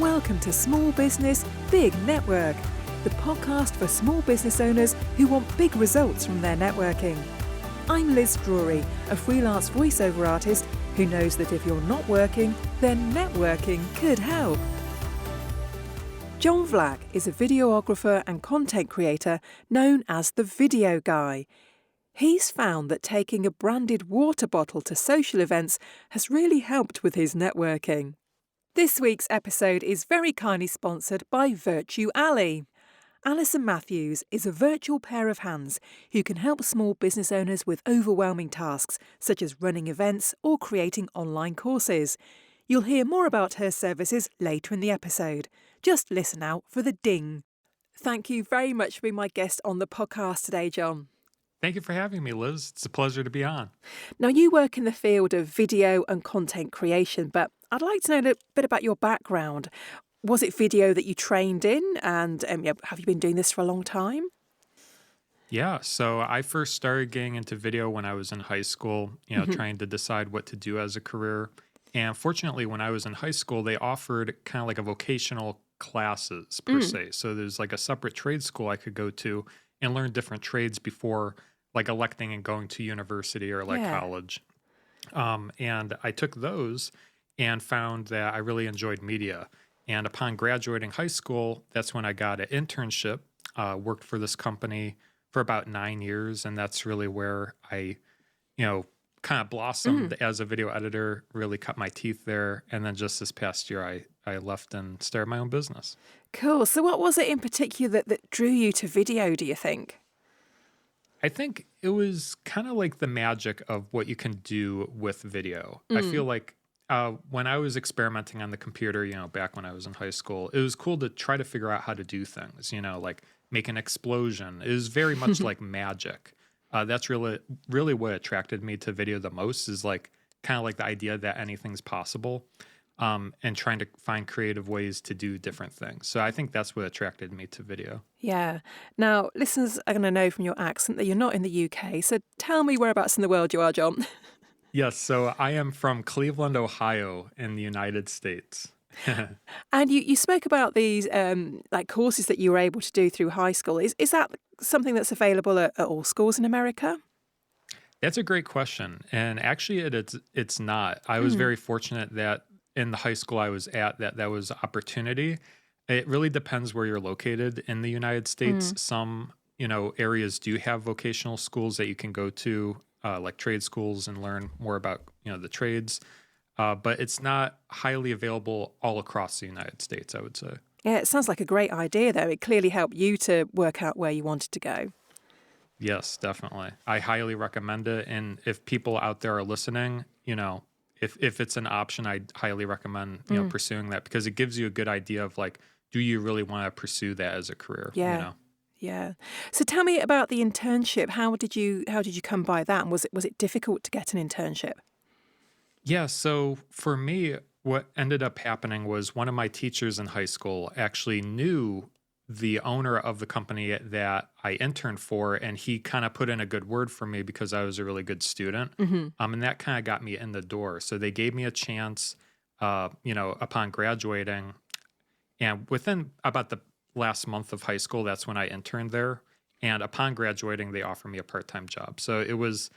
Welcome to Small Business, Big Network, the podcast for small business owners who want big results from their networking. I'm Liz Drury, a freelance voiceover artist who knows that if you're not working, then networking could help. John Vlack is a videographer and content creator known as the Video Guy. He's found that taking a branded water bottle to social events has really helped with his networking. This week's episode is very kindly sponsored by Virtue Alley. Alison Matthews is a virtual pair of hands who can help small business owners with overwhelming tasks, such as running events or creating online courses. You'll hear more about her services later in the episode. Just listen out for the ding. Thank you very much for being my guest on the podcast today, John. Thank you for having me, Liz. It's a pleasure to be on. Now, you work in the field of video and content creation, but I'd like to know a bit about your background. Was it video that you trained in, and have you been doing this for a long time? Yeah, so I first started getting into video when I was in high school, trying to decide what to do as a career. And fortunately, when I was in high school, they offered kind of like a vocational classes per se. So there's like a separate trade school I could go to and learn different trades before like electing and going to university or college. And I took those and found that I really enjoyed media. And upon graduating high school, that's when I got an internship, worked for this company for about 9 years. And that's really where I, kind of blossomed as a video editor, really cut my teeth there. And then just this past year, I left and started my own business. Cool. So what was it in particular that drew you to video, do you think? I think it was kind of like the magic of what you can do with video. I feel like when I was experimenting on the computer, back when I was in high school, it was cool to try to figure out how to do things, like make an explosion. It was very much like magic. That's really what attracted me to video the most, is like kind of like the idea that anything's possible, and trying to find creative ways to do different things. So I think that's what attracted me to video. Yeah. Now, listeners are going to know from your accent that you're not in the UK. So tell me whereabouts in the world you are, John. Yes, so I am from Cleveland, Ohio, in the United States. And you spoke about these courses that you were able to do through high school. Is that something that's available at all schools in America? That's a great question. And actually, it's not. I was very fortunate that in the high school I was at, that was opportunity. It really depends where you're located in the United States. Some, areas do have vocational schools that you can go to, like trade schools, and learn more about, the trades. But it's not highly available all across the United States, I would say. Yeah, it sounds like a great idea, though. It clearly helped you to work out where you wanted to go. Yes, definitely. I highly recommend it. And if people out there are listening, if it's an option, I highly recommend, pursuing that, because it gives you a good idea of like, do you really want to pursue that as a career? Yeah. Yeah. So tell me about the internship. How did you come by that? And was it difficult to get an internship? Yeah. So for me, what ended up happening was one of my teachers in high school actually knew the owner of the company that I interned for, and he kind of put in a good word for me because I was a really good student. And that kind of got me in the door. So they gave me a chance, upon graduating. And within about the last month of high school, that's when I interned there. And upon graduating, they offered me a part-time job. So it was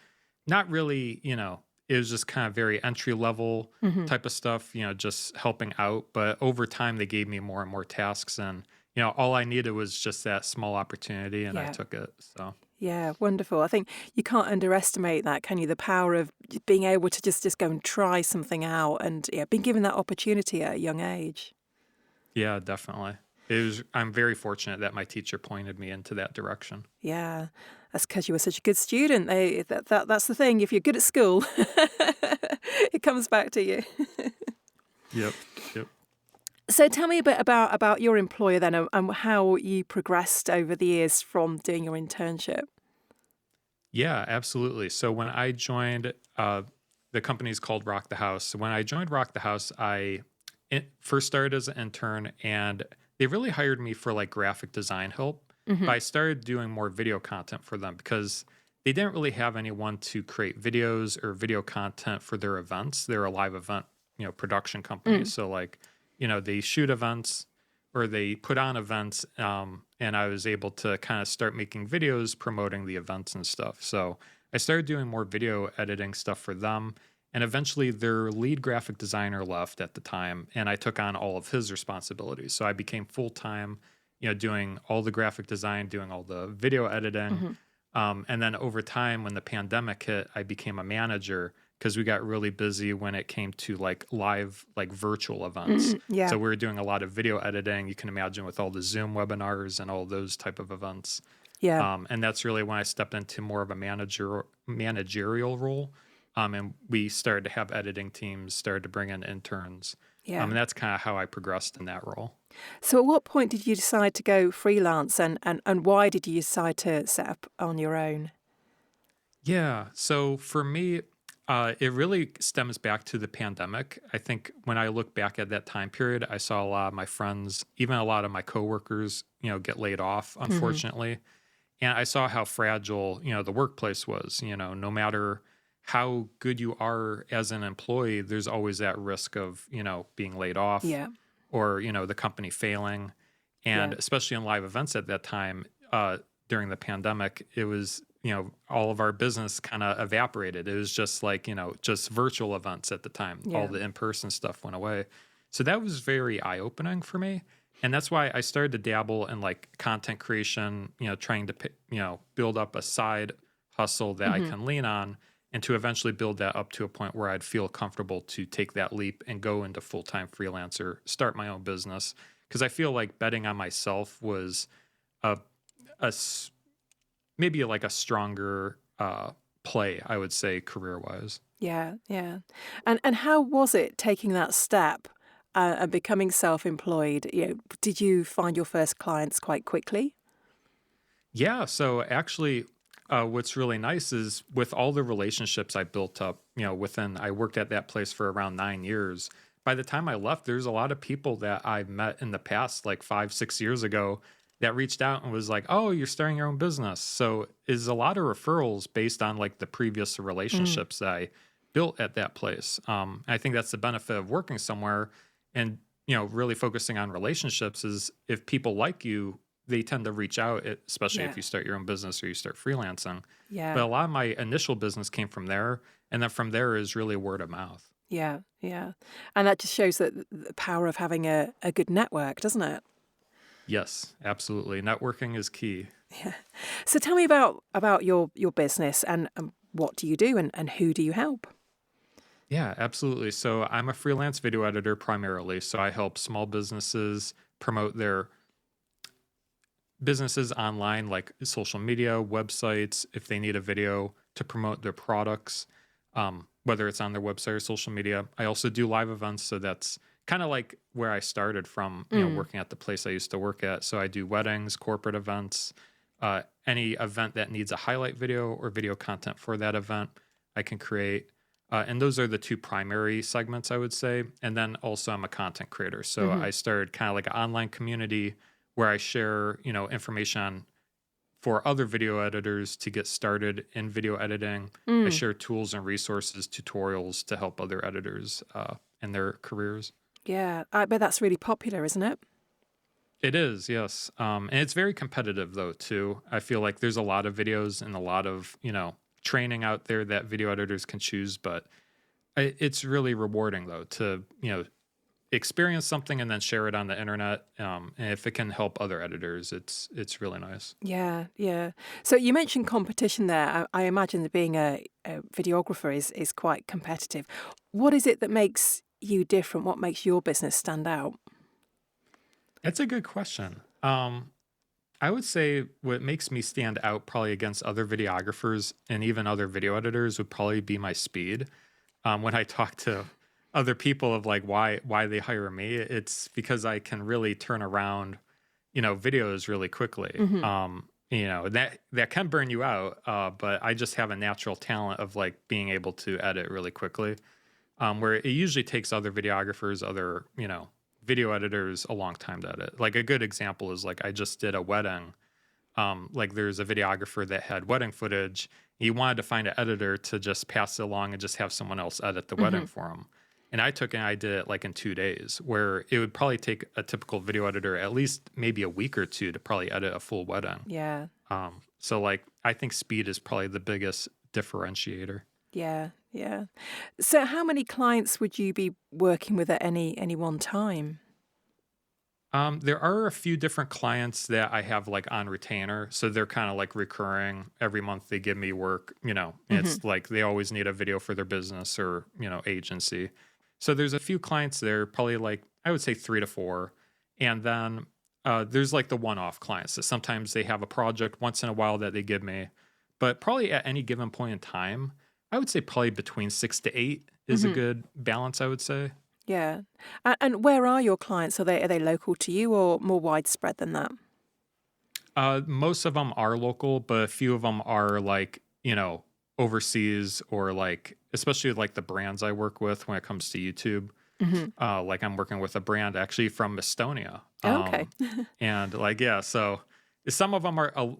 not really, it was just kind of very entry-level type of stuff, just helping out. But over time, they gave me more and more tasks. And all I needed was just that small opportunity, and I took it. So yeah, wonderful. I think you can't underestimate that, can you? The power of being able to just go and try something out, and being given that opportunity at a young age. Yeah, definitely. I'm very fortunate that my teacher pointed me into that direction. Yeah, that's because you were such a good student. That's the thing. If you're good at school, it comes back to you. Yep. So tell me a bit about your employer then, and how you progressed over the years from doing your internship. Yeah, absolutely. So when I joined, the company's called Rock the House. When I joined Rock the House, I first started as an intern, and they really hired me for like graphic design help. But I started doing more video content for them because they didn't really have anyone to create videos or video content for their events. They're a live event, production company. So like, they shoot events or they put on events, and I was able to kind of start making videos promoting the events and stuff. So I started doing more video editing stuff for them. And eventually their lead graphic designer left at the time, and I took on all of his responsibilities. So I became full time, doing all the graphic design, doing all the video editing. Hmm. And then over time, when the pandemic hit, I became a manager because we got really busy when it came to like live, like virtual events. Yeah, So we were doing a lot of video editing. You can imagine with all the Zoom webinars and all those type of events. yeah, And that's really when I stepped into more of a managerial role. And we started to have editing teams, started to bring in interns. yeah. And that's kind of how I progressed in that role. So at what point did you decide to go freelance, and why did you decide to set up on your own? Yeah. So for me, it really stems back to the pandemic. I think when I look back at that time period, I saw a lot of my friends, even a lot of my coworkers, get laid off, Hmm. unfortunately. And I saw how fragile, the workplace was. No matter how good you are as an employee, there's always that risk of, being laid off Yeah, or, the company failing. And yeah, especially in live events at that time, during the pandemic, it was, all of our business kind of evaporated. It was just like, just virtual events at the time. All yeah. the in-person stuff went away. So that was very eye-opening for me. And that's why I started to dabble in like content creation, trying to, build up a side hustle that I Hmm. can lean on and to eventually build that up to a point where I'd feel comfortable to take that leap and go into full-time freelancer, start my own business. Because I feel like betting on myself was a, a s- maybe like a stronger play, I would say, career-wise. Yeah, yeah. And how was it taking that step and becoming self-employed? Did you find your first clients quite quickly? Yeah. So actually, what's really nice is with all the relationships I built up, I worked at that place for around 9 years. By the time I left, there's a lot of people that I met in the past, like 5, 6 years ago, that reached out and was like, "Oh, you're starting your own business." So is a lot of referrals based on like the previous Mm, relationships that I built at that place. I think that's the benefit of working somewhere and really focusing on relationships is if people like you they tend to reach out, especially if yeah, you start your own business or you start freelancing. But yeah, a lot of my initial business came from there. And then from there is really word of mouth. yeah, yeah. And that just shows that the power of having a good network, doesn't it? Yes, absolutely. Networking is key. Yeah. So tell me about your business and what do you do and who do you help? Yeah, absolutely. So I'm a freelance video editor primarily. So I help small businesses promote their businesses online, like social media, websites, if they need a video to promote their products, whether it's on their website or social media. I also do live events. So that's kind of like where I started from, Mm, working at the place I used to work at. So I do weddings, corporate events, any event that needs a highlight video or video content for that event, I can create. And those are the two primary segments, I would say. And then also, I'm a content creator. So hmm. I started kind of like an online community where I share, information on for other video editors to get started in video editing. I Mm, share tools and resources, tutorials to help other editors in their careers. yeah, I bet that's really popular, isn't it? It is, yes. And it's very competitive though, too. I feel like there's a lot of videos and a lot of, training out there that video editors can choose, but it's really rewarding though to, experience something and then share it on the internet. And if it can help other editors, it's really nice. Yeah, yeah. So you mentioned competition there. I imagine that being a videographer is quite competitive. What is it that makes you different? What makes your business stand out? It's a good question. I would say what makes me stand out probably against other videographers and even other video editors would probably be my speed. When I talk to other people of like why they hire me, it's because I can really turn around, videos really quickly. Hmm. That can burn you out, but I just have a natural talent of like being able to edit really quickly. Where it usually takes other videographers, other, video editors a long time to edit. Like a good example is like I just did a wedding. Like there's a videographer that had wedding footage. He wanted to find an editor to just pass it along and just have someone else edit the Hmm. wedding for him. And I took and I did it like in 2 days, where it would probably take a typical video editor at least maybe a week or two to probably edit a full wedding. Yeah. So like I think speed is probably the biggest differentiator. Yeah. Yeah. So how many clients would you be working with at any one time? There are a few different clients that I have like on retainer. So they're kind of like recurring. Every month they give me work, Hmm. it's like they always need a video for their business or, agency. So there's a few clients there, probably like I would say 3 to 4. And then there's like the one off clients that sometimes they have a project once in a while that they give me. But probably at any given point in time, I would say probably between 6 to 8 is a Hmm. good balance, I would say. Yeah. And where are your clients? Are they local to you or more widespread than that? Most of them are local, but a few of them are like, overseas or like, especially like the brands I work with when it comes to YouTube. Hmm. Like I'm working with a brand actually from Estonia. Okay. And like, yeah, so a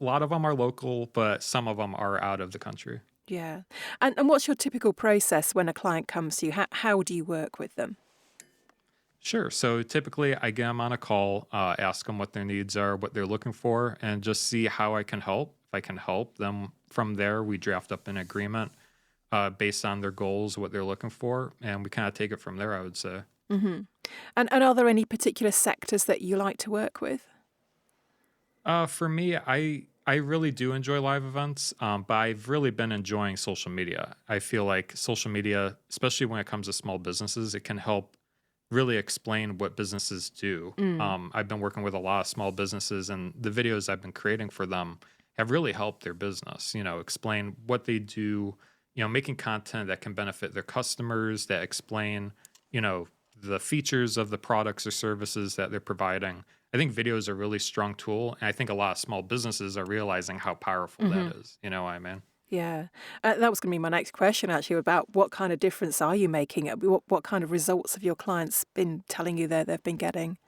lot of them are local, but some of them are out of the country. Yeah. And what's your typical process when a client comes to you? How do you work with them? Sure. So typically, I get them on a call, ask them what their needs are, what they're looking for, and just see how I can help. If I can help them from there, we draft up an agreement based on their goals, what they're looking for, and we kind of take it from there, I would say. Hmm. And are there any particular sectors that you like to work with? For me, I really do enjoy live events, but I've really been enjoying social media. I feel like social media, especially when it comes to small businesses, it can help really explain what businesses do. Mm. I've been working with a lot of small businesses, and the videos I've been creating for them have really helped their business. Explain what they do. Making content that can benefit their customers, that explain, the features of the products or services that they're providing. I think video is a really strong tool, and I think a lot of small businesses are realizing how powerful Hmm. that is. You know what I mean? Yeah. That was going to be my next question, actually, about what kind of difference are you making? What kind of results have your clients been telling you that they've been getting?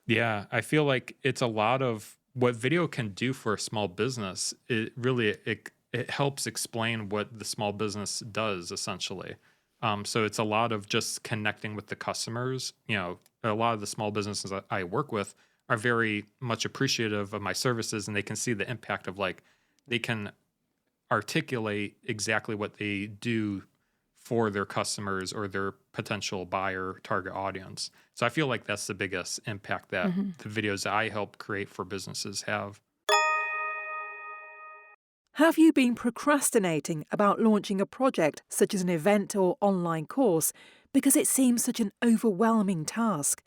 Yeah, I feel like it's a lot of what video can do for a small business. It helps explain what the small business does essentially. So it's a lot of just connecting with the customers. A lot of the small businesses that I work with are very much appreciative of my services, and they can see the impact of like they can articulate exactly what they do for their customers or their potential buyer target audience. So I feel like that's the biggest impact that Hmm. the videos that I help create for businesses have. Have you been procrastinating about launching a project such as an event or online course because it seems such an overwhelming task?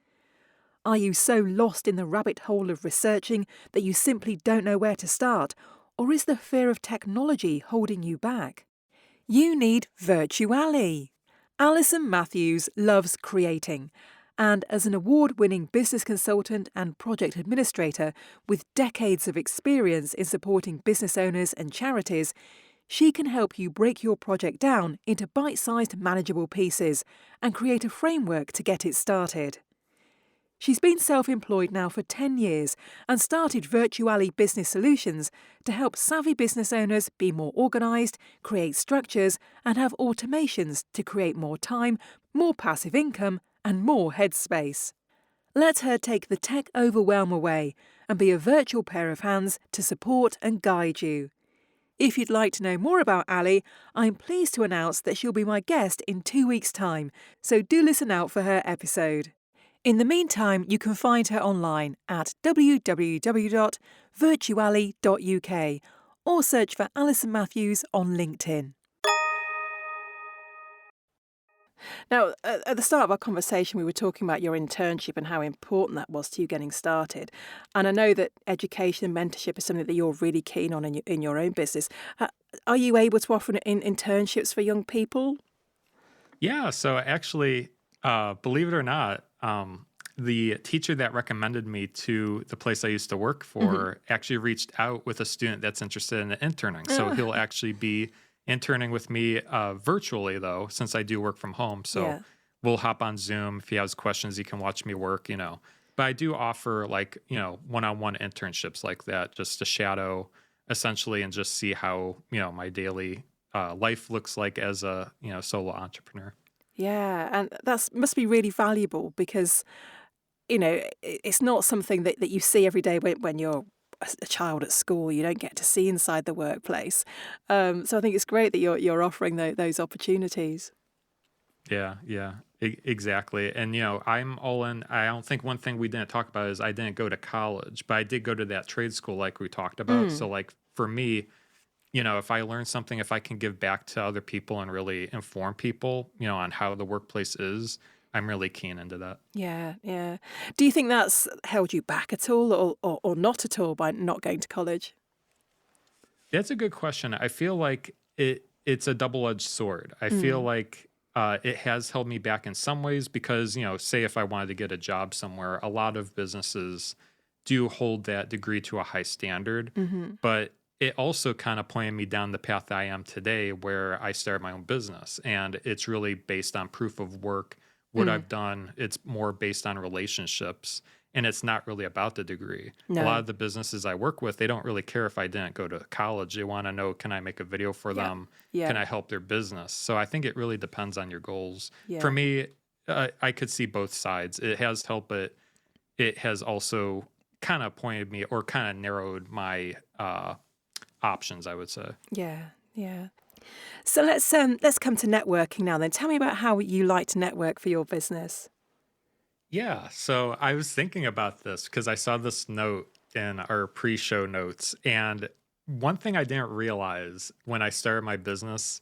Are you so lost in the rabbit hole of researching that you simply don't know where to start? Or is the fear of technology holding you back? You need Virtuali. Alison Matthews loves creating, and as an award winning business consultant and project administrator with decades of experience in supporting business owners and charities, she can help you break your project down into bite sized, manageable pieces and create a framework to get it started. She's been self-employed now for 10 years and started Virtuali Business Solutions to help savvy business owners be more organised, create structures and have automations to create more time, more passive income and more headspace. Let her take the tech overwhelm away and be a virtual pair of hands to support and guide you. If you'd like to know more about Ali, I'm pleased to announce that she'll be my guest in 2 weeks' time, so do listen out for her episode. In the meantime, you can find her online at www.virtually.uk or search for Alison Matthews on LinkedIn. Now, at the start of our conversation, we were talking about your internship and how important that was to you getting started. And I know that education and mentorship is something that you're really keen on in your own business. Are you able to offer internships for young people? Yeah. So actually, believe it or not, the teacher that recommended me to the place I used to work Hmm. for actually reached out with a student that's interested in interning. So he'll actually be interning with me virtually, though, since I do work from home. So Yeah. we'll hop on Zoom. If he has questions, he can watch me work, But I do offer like, one on one internships like that just to shadow essentially and just see how, my daily life looks like as a, solo entrepreneur. Yeah, and that's must be really valuable because, it's not something that you see every day when you're a child at school. You don't get to see inside the workplace. So I think it's great that you're offering those opportunities. Yeah, yeah, exactly. And I'm all in. I don't think one thing we didn't talk about is I didn't go to college, but I did go to that trade school like we talked about. So Mm, like for me, if I learn something, if I can give back to other people and really inform people, on how the workplace is, I'm really keen into that. yeah, yeah. Do you think that's held you back at all, or not at all by not going to college? That's a good question. I feel like it's a double-edged sword. I feel Mm, like it has held me back in some ways because, say if I wanted to get a job somewhere, a lot of businesses do hold that degree to a high standard, mhm, but it also kind of pointed me down the path that I am today where I started my own business and it's really based on proof of work, what mm. I've done. It's more based on relationships and it's not really about the degree. A lot No. of the businesses I work with, they don't really care if I didn't go to college. They want to know, can I make a video for Yeah. them? Can Yeah. I help their business? So I think it really depends on your goals. For Yeah. me, I could see both sides. It has helped, but it has also kind of pointed me or kind of narrowed my options, I would say. Yeah. Yeah. So let's come to networking now then. Tell me about how you like to network for your business. Yeah. So I was thinking about this because I saw this note in our pre show notes. And one thing I didn't realize when I started my business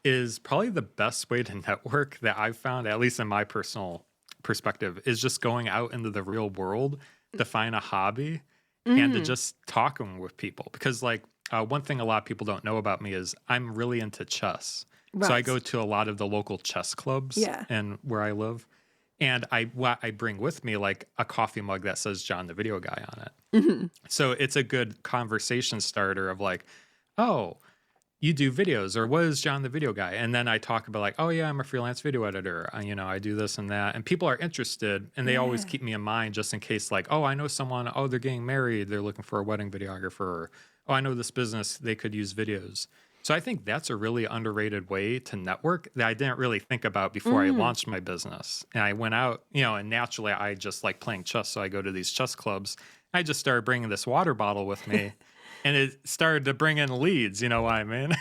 is probably the best way to network that I've found, at least in my personal perspective, is just going out into the real world to find a hobby and to Mm, just talking with people. Because, like, one thing a lot of people don't know about me is I'm really into chess. So I go right. to a lot of the local chess clubs Yeah. and where I live. And what I bring with me like a coffee mug that says John the Video Guy on it. Mhm. So it's a good conversation starter of like, oh, you do videos or what is John the Video Guy? And then I talk about like, oh yeah, I'm a freelance video editor. I do this and that. And people are interested and they always Yeah. keep me in mind just in case like, oh, I know someone, oh, they're getting married. They're looking for a wedding videographer. Or, oh, I know this business, they could use videos. So I think that's a really underrated way to network that I didn't really think about before I Mm. launched my business. And I went out, and naturally I just like playing chess. So I go to these chess clubs. I just started bringing this water bottle with me and it started to bring in leads, you know what I mean?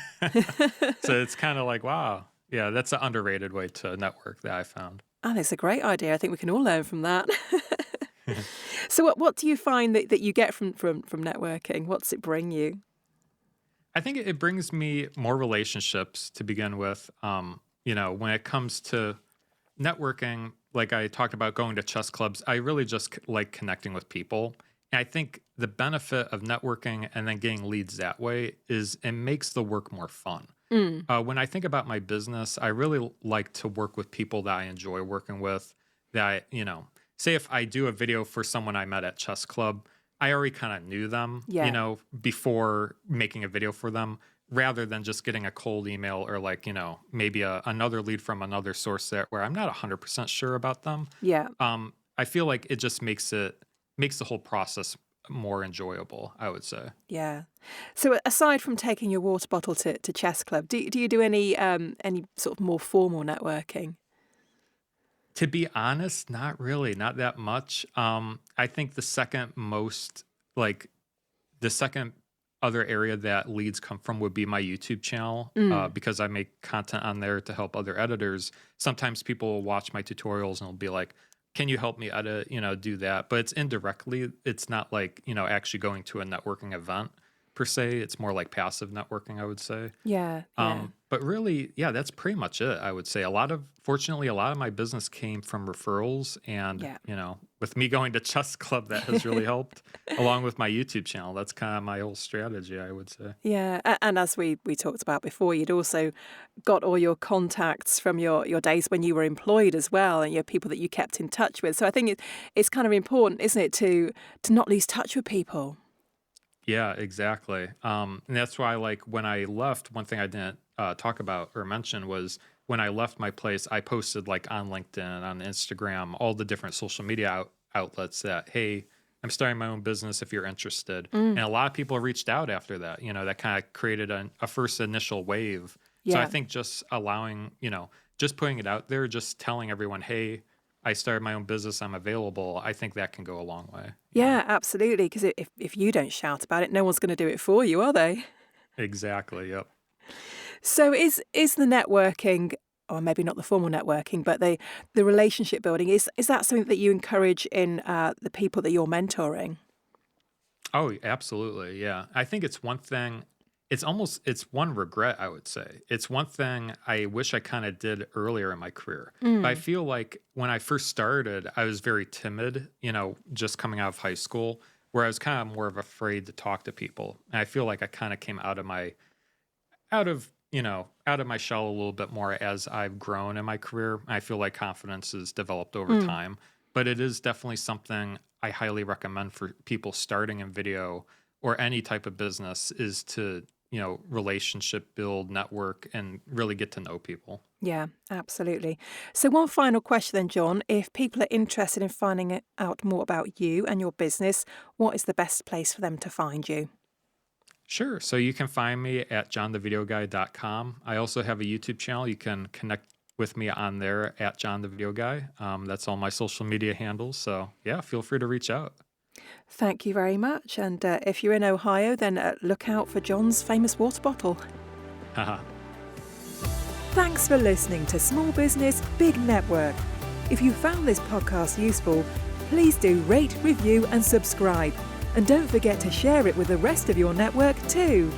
So it's kind of like, wow. Yeah, that's an underrated way to network that I found. And it's a great idea. I think we can all learn from that. So what do you find that you get from networking? What's it bring you? I think it brings me more relationships to begin with. When it comes to networking, like I talked about going to chess clubs, I really just like connecting with people. And I think the benefit of networking and then getting leads that way is it makes the work more fun. Mm. When I think about my business, I really like to work with people that I enjoy working with. That, say if I do a video for someone I met at chess club, I already kind of knew them, Yeah. before making a video for them, rather than just getting a cold email or like, maybe another lead from another source there where I'm not 100% sure about them. Yeah. I feel like it just makes the whole process more enjoyable, I would say. Yeah. So aside from taking your water bottle to chess club, do you do any sort of more formal networking? To be honest, not really, not that much. I think like the second other area that leads come from would be my YouTube channel, Mm. because I make content on there to help other editors. Sometimes people will watch my tutorials and will be like, "Can you help me edit?" Do that. But it's indirectly. It's not like actually going to a networking event per se. It's more like passive networking, I would say. Yeah. Yeah. But really, yeah, that's pretty much it. I would say fortunately, a lot of my business came from referrals, and Yeah. with me going to chess club, that has really helped, along with my YouTube channel. That's kind of my whole strategy, I would say. Yeah, and as we talked about before, you'd also got all your contacts from your days when you were employed as well, and your people that you kept in touch with. So I think it's kind of important, isn't it, to not lose touch with people? Yeah, exactly. And that's why, like, when I left, one thing I didn't talk about or mention was when I left my place, I posted like on LinkedIn, on Instagram, all the different social media outlets that, hey, I'm starting my own business if you're interested. Mm, And a lot of people reached out after that. That kind of created a first initial wave. So I yeah, think just allowing, just putting it out there, just telling everyone, hey, I started my own business, I'm available. I think that can go a long way. Yeah, absolutely. Because if you don't shout about it, no one's going to do it for you, are they? Exactly. Yep. So is the networking, or maybe not the formal networking, but the relationship building, is that something that you encourage in the people that you're mentoring? Oh, absolutely. Yeah. I think it's one thing, it's one regret, I would say. It's one thing I wish I kind of did earlier in my career. But I Mm. feel like when I first started, I was very timid, just coming out of high school, where I was kind of more of afraid to talk to people. And I feel like I kind of came out of my shell a little bit more as I've grown in my career. I feel like confidence has developed over Mm. time, but it is definitely something I highly recommend for people starting in video or any type of business is to, relationship build, network, and really get to know people. Yeah, absolutely. So one final question then, John. If people are interested in finding out more about you and your business, what is the best place for them to find you? Sure. So you can find me at johnthevideoguy.com. I also have a YouTube channel. You can connect with me on there at John the Video Guy. That's all my social media handles. So yeah, feel free to reach out. Thank you very much. And if you're in Ohio, then look out for John's famous water bottle. Haha. Thanks for listening to Small Business, Big Network. If you found this podcast useful, please do rate, review, and subscribe. And don't forget to share it with the rest of your network too.